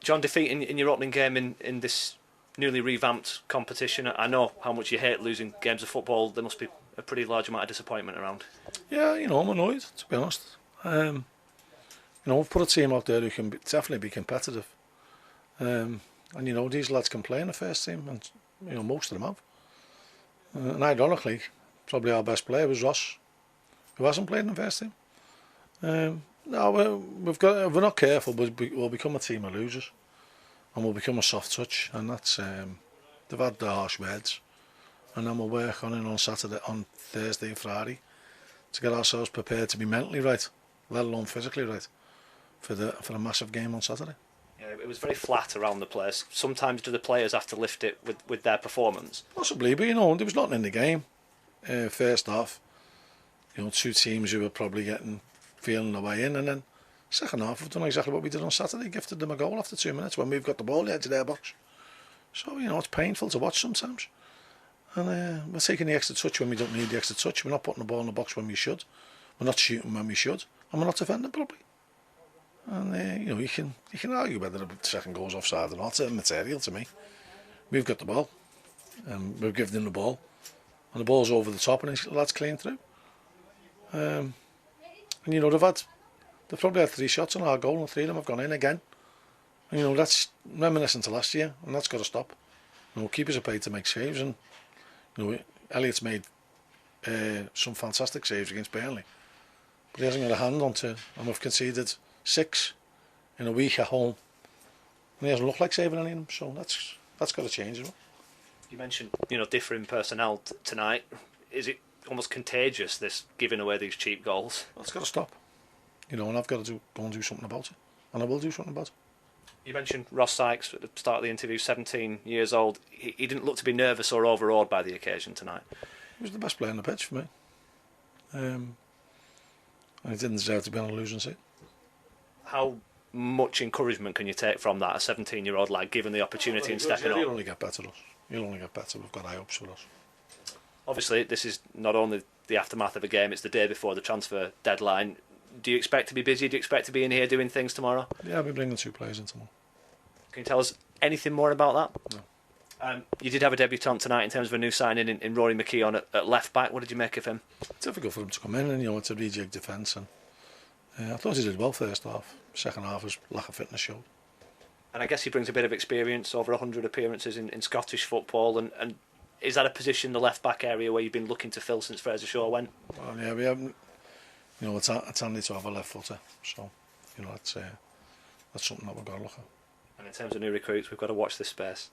John, defeat in your opening game in this newly revamped competition. I know how much you hate losing games of football. There must be a pretty large amount of disappointment around. Yeah, I'm annoyed, to be honest. We've put a team out there who can definitely be competitive. And these lads can play in the first team, and most of them have. And ironically, probably our best player was Ross, who hasn't played in the first team. No, if we're not careful, we'll become a team of losers, and we'll become a soft touch, and that's they've had the harsh words, and then we'll work on it on Thursday, Friday, to get ourselves prepared to be mentally right, let alone physically right, for a massive game on Saturday. Yeah, it was very flat around the place. Sometimes do the players have to lift it with their performance? Possibly, but there was nothing in the game. First half, two teams who were probably feeling their way in, and then second half we've done exactly what we did on Saturday, gifted them a goal after 2 minutes when we've got the ball at the edge of their box. So it's painful to watch sometimes, and we're taking the extra touch when we don't need the extra touch. We're not putting the ball in the box when we should, we're not shooting when we should, and we're not defending properly. And you can argue whether the second goal's offside or not. It's immaterial to me. We've got the ball, and we've given them the ball, and the ball's over the top, and the lads clean through. And they've probably had 3 shots on our goal, and 3 of them have gone in again. And that's reminiscent to last year, and that's got to stop. Keepers are paid to make saves, and Elliott's made some fantastic saves against Burnley, but he hasn't got a hand onto, and we've conceded 6 in a week at home, and he hasn't looked like saving any of them. So that's got to change as well. You mentioned differing personnel tonight. Is it almost contagious, this giving away these cheap goals? That's got to stop. And I've got to go and do something about it, and I will do something about it. You mentioned Ross Sykes at the start of the interview, 17 years old. He didn't look to be nervous or overawed by the occasion tonight. He was the best player on the pitch for me, and he didn't deserve to be on a losing seat. How much encouragement can you take from that, a 17-year-old lad given the opportunity and stepping up? He'll only get better. He'll only get better. We've got high hopes for us. Obviously, this is not only the aftermath of a game, it's the day before the transfer deadline. Do you expect to be busy? Do you expect to be in here doing things tomorrow? Yeah, I'll be bringing 2 players in tomorrow. Can you tell us anything more about that? No. You did have a debutant tonight in terms of a new signing in Rory McKeown at left back. What did you make of him? It's difficult for him to come in, and it's a rejig defence, and I thought he did well first half. Second half, his lack of fitness showed. And I guess he brings a bit of experience, over 100 appearances in Scottish football, and is that a position, the left back area, where you've been looking to fill since Fraser Shaw went? Well, yeah, we haven't. It's handy to have a left footer, so that's something that we've got to look at. And in terms of new recruits, we've got to watch this space.